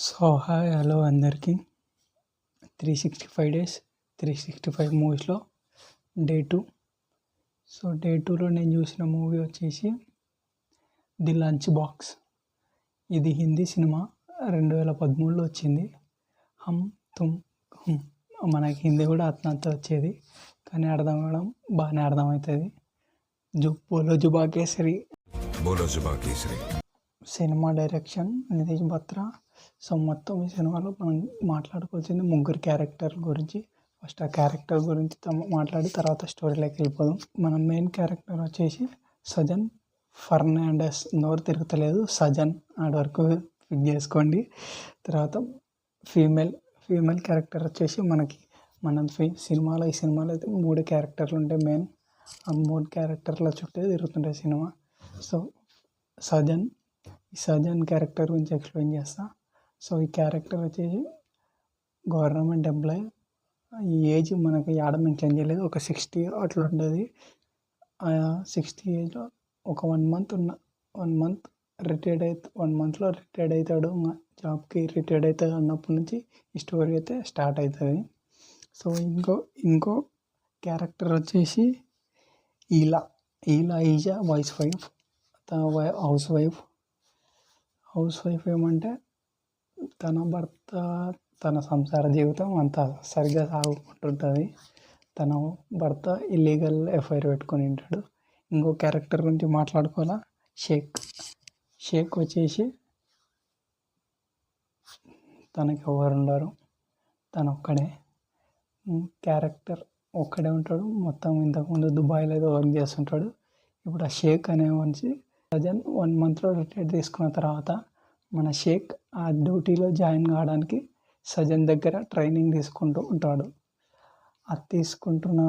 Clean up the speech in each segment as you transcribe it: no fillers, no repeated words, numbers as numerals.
Hi hello అందరికీ 365 days 365 మూవీస్లో day 2. Day 2లో నేను చూసిన మూవీ వచ్చేసి ది లంచ్ బాక్స్. ఇది హిందీ సినిమా, 2013లో వచ్చింది. హమ్ తుమ్ హమ్. మనకి హిందీ కూడా అట్లంతా వచ్చేది, కానీ అర్థం అవ్వడం బాగానే అర్థమవుతుంది. బోలో జుబా కేసరి. Cinema direction Nitish Batra. మొత్తం ఈ సినిమాలో మనం మాట్లాడుకోవాల్సింది ముగ్గురు క్యారెక్టర్ గురించి. ఫస్ట్ ఆ క్యారెక్టర్ గురించి మాట్లాడి తర్వాత స్టోరీలోకి వెళ్ళిపోదాం. మన మెయిన్ క్యారెక్టర్ వచ్చేసి సజన్ ఫర్నాండెస్. నోరు తిరుగుతలేదు, సజన్ ఆడ వరకు ఫిక్ చేసుకోండి. తర్వాత ఫీమేల్ క్యారెక్టర్ వచ్చేసి మన సినిమాలో అయితే 3 క్యారెక్టర్లు ఉంటాయి మెయిన్. ఆ 3 క్యారెక్టర్ల చుట్టే తిరుగుతుంటాయి సినిమా. సజన్ క్యారెక్టర్ గురించి ఎక్స్ప్లెయిన్ చేస్తా. ఈ క్యారెక్టర్ వచ్చేసి గవర్నమెంట్ ఎంప్లాయ్. ఈ ఏజ్ మనకి యాడ మెన్షన్ చేయలేదు, ఒక 60 అట్లా ఉంటుంది. 60 ఏజ్లో ఒక 1 మంత్ రిటైర్డ్ అయితే 1 మంత్లో రిటైర్డ్ అవుతాడు. జాబ్కి రిటైర్డ్ అవుతాడు అన్నప్పటి నుంచి ఈ స్టోరీ అయితే స్టార్ట్ అవుతుంది. ఇంకో క్యారెక్టర్ వచ్చేసి ఈలా ఈజ్ అ హౌస్ వైఫ్ ఏమంటే తన భర్త తన సంసార జీవితం అంతా సరిగ్గా సాగుకుంటుంటుంది. తన భర్త ఇల్లీగల్ ఎఫ్ఐఆర్ పెట్టుకొని ఉంటాడు. ఇంకో క్యారెక్టర్ గురించి మాట్లాడుకోవాలా, షేక్ వచ్చేసి తనకి ఎవరు ఉండరు, తను ఒక్కడే క్యారెక్టర్, ఒక్కడే ఉంటాడు. మొత్తం ఇంతకుముందు దుబాయ్లో ఏదో వర్క్ చేస్తుంటాడు. ఇప్పుడు ఆ షేక్ అనే మనిషి సజన్ 1 మంత్లో రిటైర్ తీసుకున్న తర్వాత మన షేక్ ఆ డ్యూటీలో జాయిన్ కావడానికి సజన్ దగ్గర ట్రైనింగ్ తీసుకుంటూ ఉంటాడు. అది తీసుకుంటున్న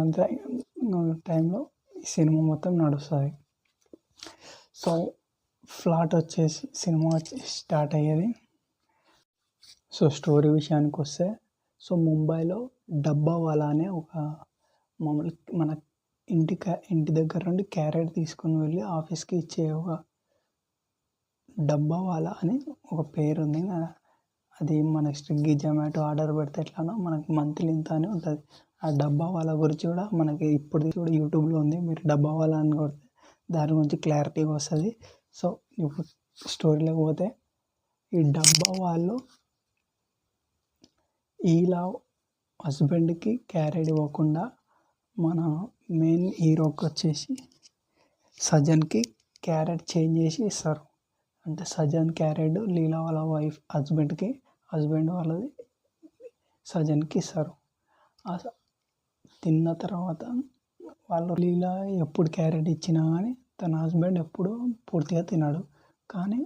టైంలో ఈ సినిమా మొత్తం నడుస్తుంది. ప్లాట్ వచ్చేసి సినిమా స్టార్ట్ అయ్యేది. స్టోరీ విషయానికి వస్తే ముంబైలో డబ్బావాలా అనే ఒక మామూలు మన ఇంటి దగ్గర నుండి క్యారెట్ తీసుకుని వెళ్ళి ఆఫీస్కి ఇచ్చే ఒక డబ్బావాలా అని ఒక పేరు ఉంది. అది మన స్విగ్గీ జొమాటో ఆర్డర్ పెడితే ఎట్లానో మనకి మంత్లీ ఇంత అని ఉంటుంది. ఆ డబ్బావాలా గురించి కూడా మనకి ఇప్పుడు కూడా యూట్యూబ్లో ఉంది. మీరు డబ్బావాలా అని కొడితే దాని గురించి క్లారిటీగా వస్తుంది. ఇప్పుడు స్టోరీలోకి పోతే ఈ డబ్బా వాళ్ళు ఇలా హస్బెండ్కి క్యారెట్ ఇవ్వకుండా మన మెయిన్ హీరోకి వచ్చేసి సజన్కి క్యారెట్ చేంజ్ చేసి ఇస్తారు. అంటే సజన్ క్యారెట్ లీలా వాళ్ళ వైఫ్ హస్బెండ్ వాళ్ళది సజన్కి ఇస్తారు. తిన్న తర్వాత వాళ్ళు లీలా ఎప్పుడు క్యారెట్ ఇచ్చినా కానీ తన హస్బెండ్ ఎప్పుడు పూర్తిగా తినడు. కానీ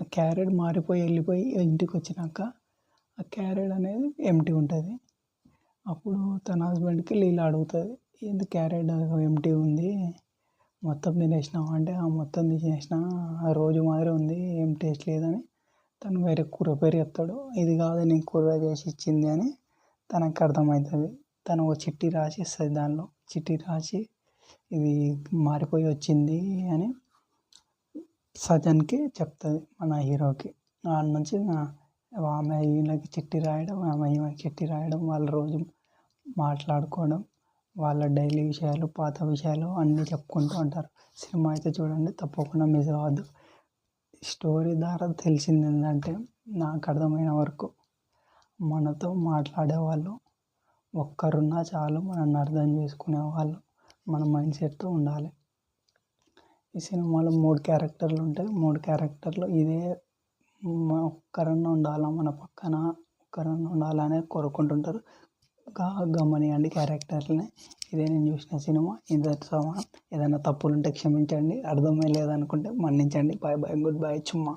ఆ క్యారెట్ వెళ్ళిపోయి ఇంటికి వచ్చినాక ఆ క్యారెట్ అనేది ఎంప్టీ ఉంటుంది. అప్పుడు తన హస్బెండ్కి లీలా అడుగుతుంది, ఏంది క్యారెట్ ఎంప్టీ ఉంది, మొత్తం తినేసినావా అంటే మొత్తం తినేసిన, ఆ రోజు మాదిరి ఉంది, ఏం టేస్ట్ లేదని తను వేరే కూర పేరు చెప్తాడు. ఇది కాదు నేను కూర చేసి ఇచ్చింది అని తనకు అర్థమవుతుంది. తను ఒక చిట్టి రాసి ఇస్తుంది. దానిలో చిట్టి రాసి ఇది మారిపోయి వచ్చింది అని సజన్కి చెప్తుంది మన హీరోకి. వాళ్ళ నుంచి ఆమె ఈయనకి చిట్టి రాయడం, ఆమె ఈమెకి చిట్టి రాయడం, వాళ్ళ రోజు మాట్లాడుకోవడం, వాళ్ళ డైలీ విషయాలు, పాత విషయాలు అన్నీ చెప్పుకుంటూ ఉంటారు. సినిమా అయితే చూడండి, తప్పకుండా మిస్ అవ్వద్దు. స్టోరీ ద్వారా తెలిసింది ఏంటంటే, నాకు అర్థమైన వరకు మనతో మాట్లాడే వాళ్ళు ఒక్కరున్నా చాలు, మనల్ని అర్థం చేసుకునే వాళ్ళు మన మైండ్ సెట్తో ఉండాలి. ఈ సినిమాలో 3 క్యారెక్టర్లు ఉంటాయి. 3 క్యారెక్టర్లు ఇదే ఒక్కరన్నా ఉండాలా మన పక్కన, ఒక్కరన్నా ఉండాలనే కోరుకుంటుంటారు. గమనియండి క్యారెక్టర్ని. ఇదే నేను చూసిన సినిమా. ఇంతటితో సమానం. ఏదైనా తప్పులుంటే క్షమించండి, అర్థమే లేదనుకుంటే మన్నించండి. బాయ్ గుడ్ బై చుమ్మా.